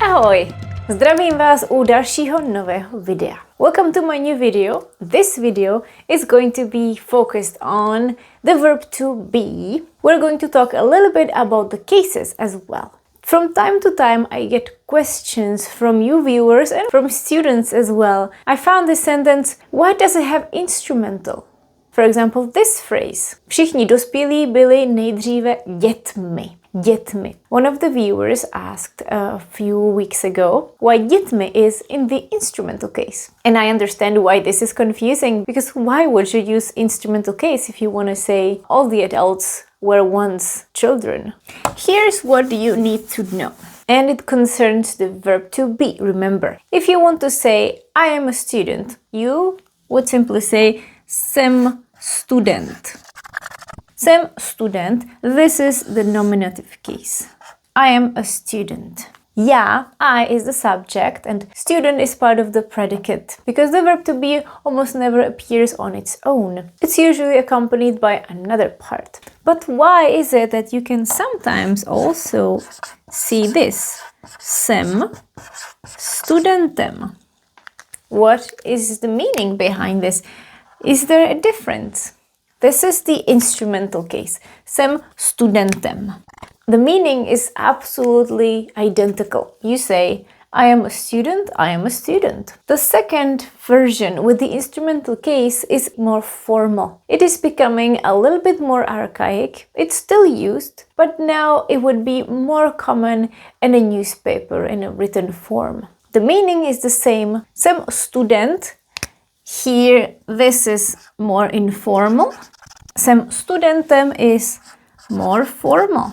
Ahoj! Zdravím vás u dalšího nového videa. Welcome to my new video. This video is going to be focused on the verb to be. We're going to talk a little bit about the cases as well. From time to time I get questions from you viewers and from students as well. I found this sentence, why does it have instrumental? For example, this phrase. Všichni dospělí byli nejdříve dětmi. Dětmi. One of the viewers asked a few weeks ago why dětmi is in the instrumental case. And I understand why this is confusing, because why would you use instrumental case if you want to say all the adults were once children? Here's what you need to know. And it concerns the verb to be, remember. If you want to say I am a student, you would simply say Jsem student. Jsem student, this is the nominative case. I am a student. Já, I is the subject and student is part of the predicate because the verb to be almost never appears on its own. It's usually accompanied by another part. But why is it that you can sometimes also see this? Jsem studentem. What is the meaning behind this? Is there a difference? This is the instrumental case. Jsem studentem. The meaning is absolutely identical. You say, I am a student, I am a student. The second version with the instrumental case is more formal. It is becoming a little bit more archaic. It's still used, but now it would be more common in a newspaper in a written form. The meaning is the same. Jsem student. Here, this is more informal. Jsem studentem is more formal.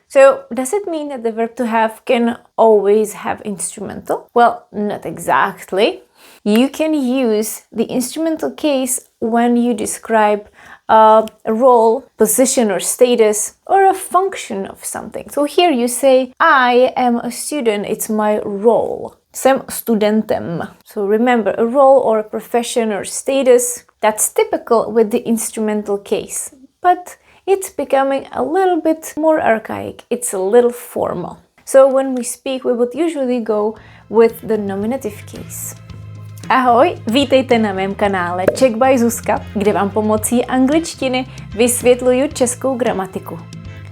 So, does it mean that the verb to have can always have instrumental? Well, not exactly. You can use the instrumental case when you describe a role, position or status, or a function of something. So here you say, I am a student, it's my role. Jsem studentem. So remember, a role or a profession or status, that's typical with the instrumental case. But it's becoming a little bit more archaic. It's a little formal. So when we speak, we would usually go with the nominative case. Ahoj, vítejte na mém kanále Czech by Zuzka, kde vám pomocí angličtiny vysvětluju českou gramatiku.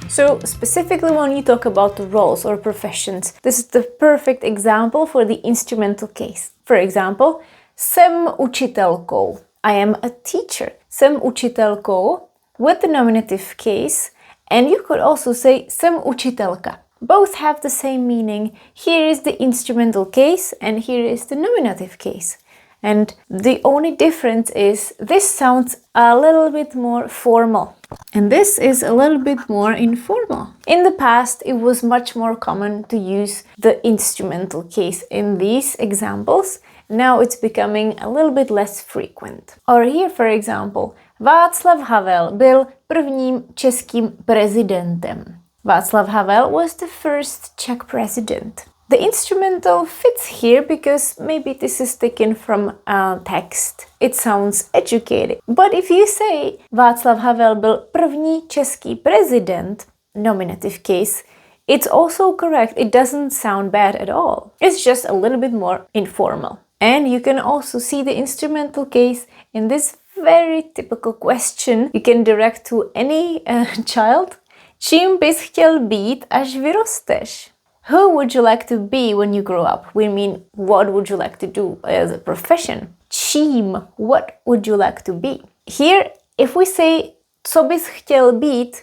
So specifically when you talk about the roles or professions, this is the perfect example for the instrumental case. For example, jsem učitelkou. I am a teacher. Jsem učitelkou with the nominative case, and you could also say jsem učitelka. Both have the same meaning. Here is the instrumental case and here is the nominative case. And the only difference is this sounds a little bit more formal. And this is a little bit more informal. In the past, it was much more common to use the instrumental case in these examples. Now it's becoming a little bit less frequent. Or here, for example, Václav Havel byl prvním českým prezidentem. Václav Havel was the first Czech president. The instrumental fits here because maybe this is taken from a text. It sounds educated. But if you say Václav Havel byl první český prezident, nominative case, it's also correct. It doesn't sound bad at all. It's just a little bit more informal. And you can also see the instrumental case in this very typical question you can direct to any child. Čím bys chtěl být, až vyrosteš? Who would you like to be when you grow up? We mean, what would you like to do as a profession? Čím, what would you like to be? Here, if we say, co bys chtěl být,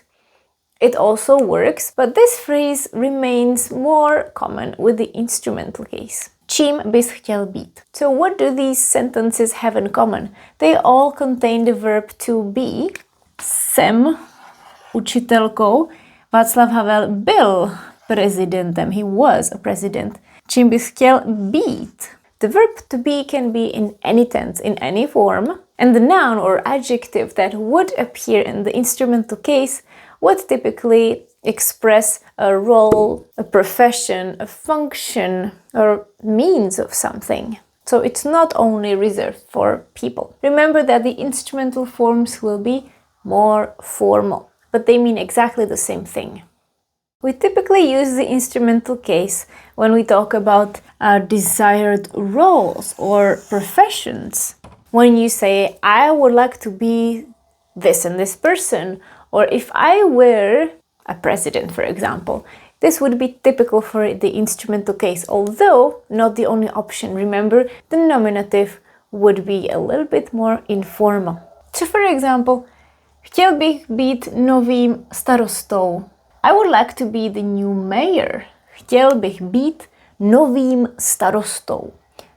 it also works, but this phrase remains more common with the instrumental case. Čím bys chtěl být? So what do these sentences have in common? They all contain the verb to be. Jsem učitelkou. Václav Havel byl prezidentem. He was a president. Čím bys chtěl být? The verb to be can be in any tense, in any form. And the noun or adjective that would appear in the instrumental case would typically express a role, a profession, a function, or means of something. So it's not only reserved for people. Remember that the instrumental forms will be more formal, but they mean exactly the same thing. We typically use the instrumental case when we talk about desired roles or professions. When you say, I would like to be this and this person, or if I were a president, for example, this would be typical for the instrumental case, although not the only option. Remember, the nominative would be a little bit more informal. So, for example, chtěl bych být novým starostou. I would like to be the new mayor. Chtěl bych být novým starostou.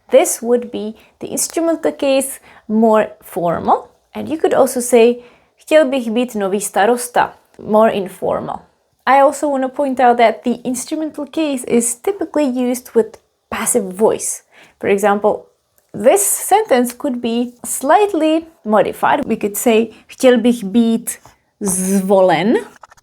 This would be the instrumental case, more formal. And you could also say, chtěl bych být nový starosta, more informal. I also want to point out that the instrumental case is typically used with passive voice. For example, this sentence could be slightly modified. We could say, chtěl bych být zvolen.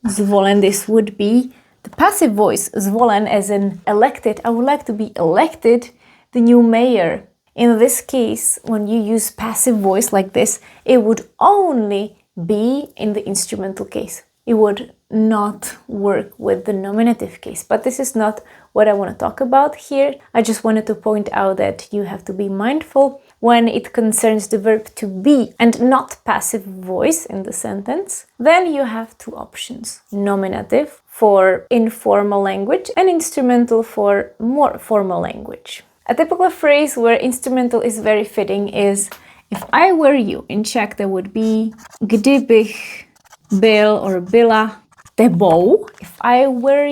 Zvolen, this would be the passive voice, zvolen as in elected. I would like to be elected the new mayor. In this case, when you use passive voice like this, it would only be in the instrumental case. It would not work with the nominative case. But this is not what I want to talk about here. I just wanted to point out that you have to be mindful when it concerns the verb to be and not passive voice in the sentence. Then you have two options. Nominative for informal language and instrumental for more formal language. A typical phrase where instrumental is very fitting is, if I were you. In Czech there would be Kdybych byl or byla tebou. If I were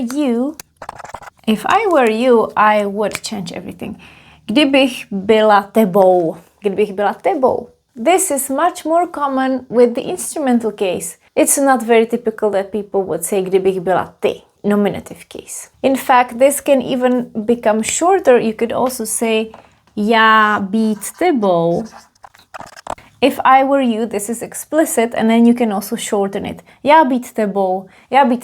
you, I would change everything. Kdybych byla tebou. Kdybych byla tebou. This is much more common with the instrumental case. It's not very typical that people would say kdybych byla ty. Nominative case. In fact, this can even become shorter. You could also say já být tebou. If I were you, this is explicit, and then you can also shorten it. Já být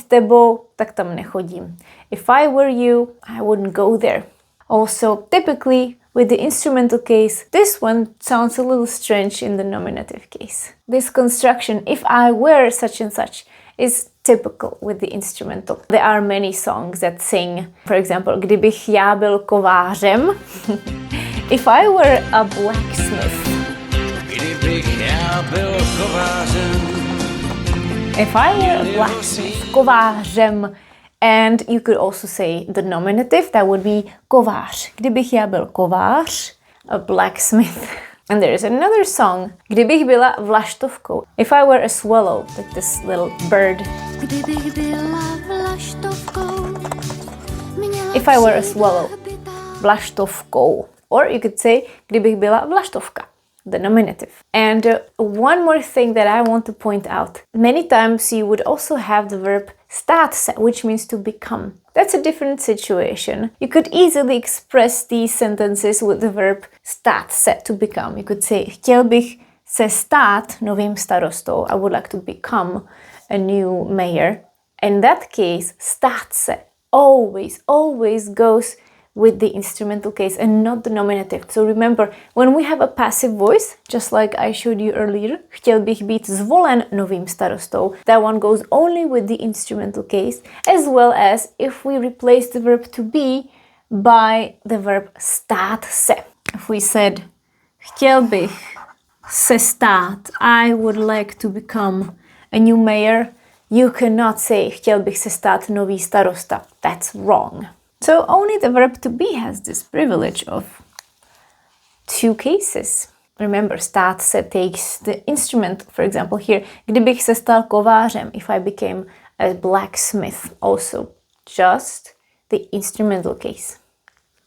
tebou, tak tam nechodím. If I were you, I wouldn't go there. Also, typically, with the instrumental case, this one sounds a little strange in the nominative case. This construction, if I were such and such, is typical with the instrumental. There are many songs that sing, for example, Kdybych já byl kovářem. If I were a blacksmith. Kdybych já byl kovářem. If I were a blacksmith, kovářem. And you could also say the nominative, that would be kovář. Kdybych já byl kovář, a blacksmith. And there is another song, Kdybych byla vlaštovkou. If I were a swallow, like this little bird. Kdybych byla vlaštovkou, If I were a swallow, vlaštovkou. Or you could say, kdybych byla vlaštovka, the nominative. And one more thing that I want to point out. Many times you would also have the verb stát se, which means to become. That's a different situation. You could easily express these sentences with the verb stát se, to become. You could say, chtěl bych se stát novým starostou. I would like to become a new mayor. In that case, stát se always goes with the instrumental case and not the nominative. So remember, when we have a passive voice, just like I showed you earlier, chtěl bych být zvolen novým starostou, that one goes only with the instrumental case, as well as if we replace the verb to be by the verb stát se. If we said, chtěl bych se stát, I would like to become a new mayor, you cannot say, chtěl bych se stát nový starosta. That's wrong. So only the verb to be has this privilege of two cases. Remember, stát se takes the instrument, for example here, kdybych se stal kovářem, if I became a blacksmith, also just the instrumental case.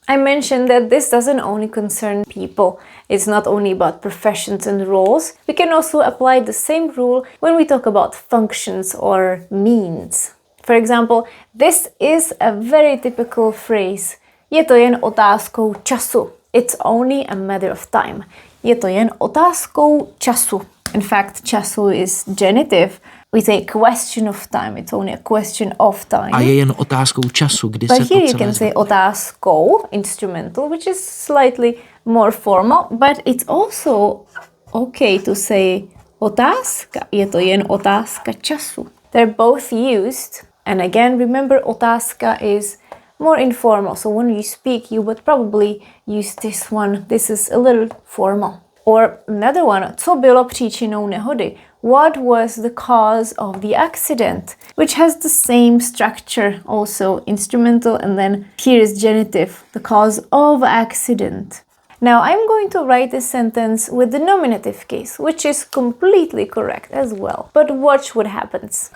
I mentioned that this doesn't only concern people, it's not only about professions and roles. We can also apply the same rule when we talk about functions or means. For example, this is a very typical phrase. Je to jen otázkou času. It's only a matter of time. Je to jen otázkou času. In fact, času is genitive. We say question of time. It's only a question of time. A je jen otázkou času, kdy but se to here you celé can say otázkou, instrumental, which is slightly more formal, but it's also okay to say otázka. Je to jen otázka času. They're both used And again, remember, otázka is more informal. So when you speak, you would probably use this one. This is a little formal. Or another one, co bylo příčinou nehody? What was the cause of the accident? Which has the same structure, also instrumental, and then here is genitive, the cause of accident. Now I'm going to write this sentence with the nominative case, which is completely correct as well. But watch what happens.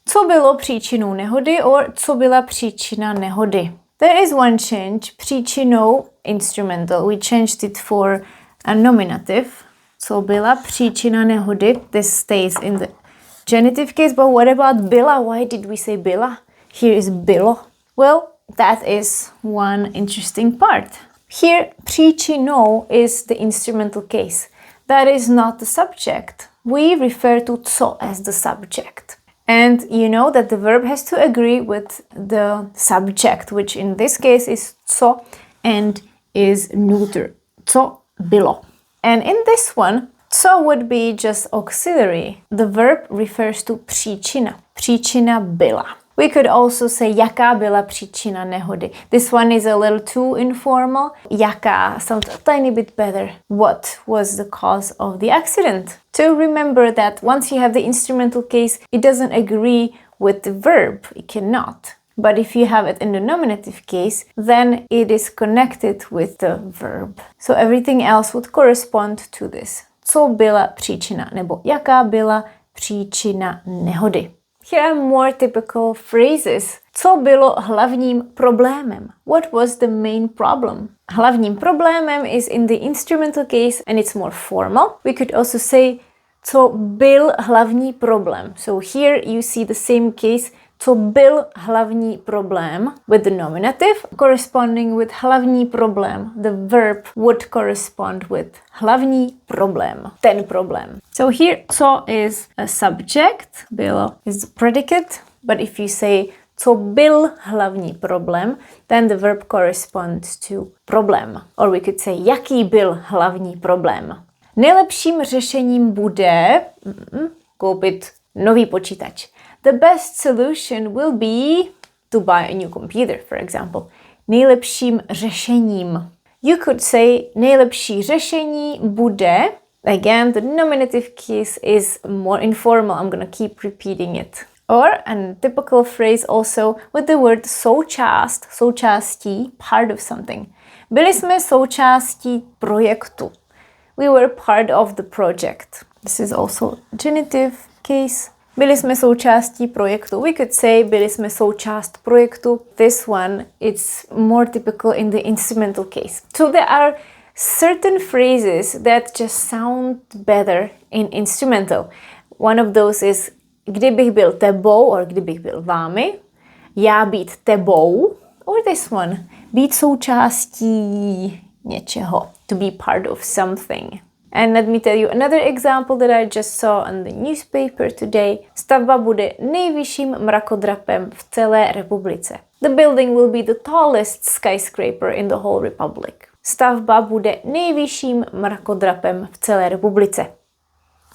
Co bylo příčinou nehody, or co byla příčina nehody? There is one change. Příčinou, instrumental. We changed it for a nominative. Co byla příčina nehody? This stays in the genitive case, but what about byla? Why did we say byla? Here is bylo. Well, that is one interesting part. Here, příčinou is the instrumental case. That is not the subject. We refer to co as the subject. And you know that the verb has to agree with the subject, which in this case is co and is neuter. Co bylo. And in this one, co would be just auxiliary. The verb refers to příčina. Příčina byla. We could also say, jaká byla příčina nehody. This one is a little too informal. Jaká sounds a tiny bit better. What was the cause of the accident? To remember that once you have the instrumental case, it doesn't agree with the verb. It cannot. But if you have it in the nominative case, then it is connected with the verb. So everything else would correspond to this. Co byla příčina, nebo jaká byla příčina nehody. Here are more typical phrases. Co bylo hlavním problémem? What was the main problem? Hlavním problémem is in the instrumental case and it's more formal. We could also say, co byl hlavní problém. So here you see the same case. Co byl hlavní problém with the nominative corresponding with hlavní problém. The verb would correspond with hlavní problém. Ten problém. So here co is a subject, bylo is the predicate, but if you say co byl hlavní problém, then the verb corresponds to problém. Or we could say jaký byl hlavní problém. Nejlepším řešením bude koupit nový počítač. The best solution will be to buy a new computer, for example. Nejlepším řešením. You could say nejlepší řešení bude. Again, the nominative case is more informal. I'm going to keep repeating it. Or a typical phrase also with the word součást, součástí, part of something. Byli jsme součástí projektu. We were part of the project. This is also genitive case. Byli jsme součástí projektu. We could say byli jsme součást projektu. This one, it's more typical in the instrumental case. So there are certain phrases that just sound better in instrumental. One of those is kdybych byl tebou, or kdybych byl vámi. Já být tebou. Or this one, být součástí něčeho. To be part of something. And let me tell you another example that I just saw on the newspaper today. Stavba bude nejvyšším mrakodrapem v celé republice. The building will be the tallest skyscraper in the whole republic. Stavba bude nejvyšším mrakodrapem v celé republice.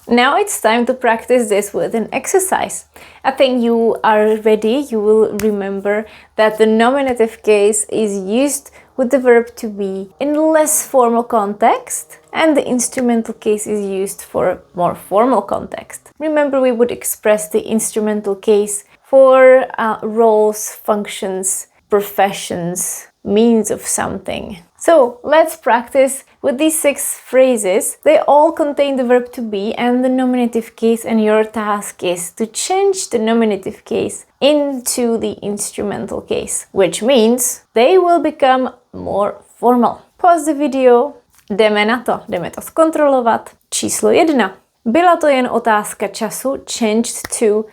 Now it's time to practice this with an exercise. I think you are ready. You will remember that the nominative case is used with the verb to be in less formal context, and the instrumental case is used for a more formal context. Remember, we would express the instrumental case for roles, functions, professions, means of something. So let's practice with these 6 phrases. They all contain the verb to be and the nominative case, and your task is to change the nominative case into the instrumental case, which means they will become more formal. Pause the video, jdeme na to, jdeme to zkontrolovat. Číslo 1. Byla to jen otázka času, changed to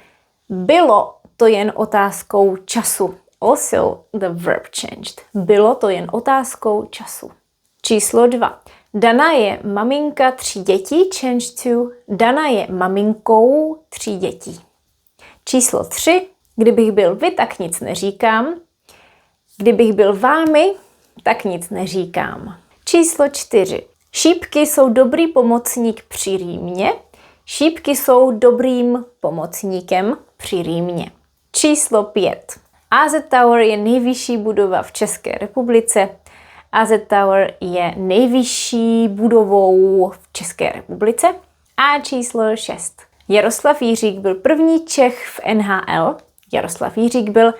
bylo to jen otázkou času. Also, the verb changed. Bylo to jen otázkou času. Číslo 2. Dana je maminka 3 dětí, changed to Dana je maminkou 3 dětí. Číslo 3. Kdybych byl vy, tak nic neříkám. Kdybych byl vámi, tak nic neříkám. Číslo 4. Šípky jsou dobrý pomocník při rýmě. Šípky jsou dobrým pomocníkem při rýmě. Číslo 5. AZ Tower je nejvyšší budova v České republice. AZ Tower je nejvyšší budovou v České republice. A číslo 6. Jaroslav Jiřík byl první Čech v NHL. Jaroslav Jiřík byl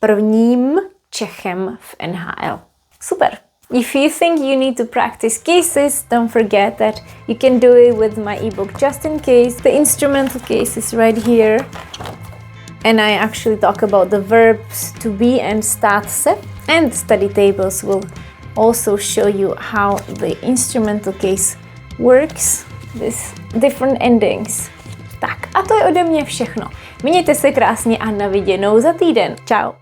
prvním Čechem v NHL. Super. If you think you need to practice cases, don't forget that you can do it with my ebook Just in Case. The instrumental case is right here. And I actually talk about the verbs to be and stát se. And study tables will also show you how the instrumental case works. These different endings. Tak a to je ode mě všechno. Mějte se krásně a na viděnou za týden. Čau.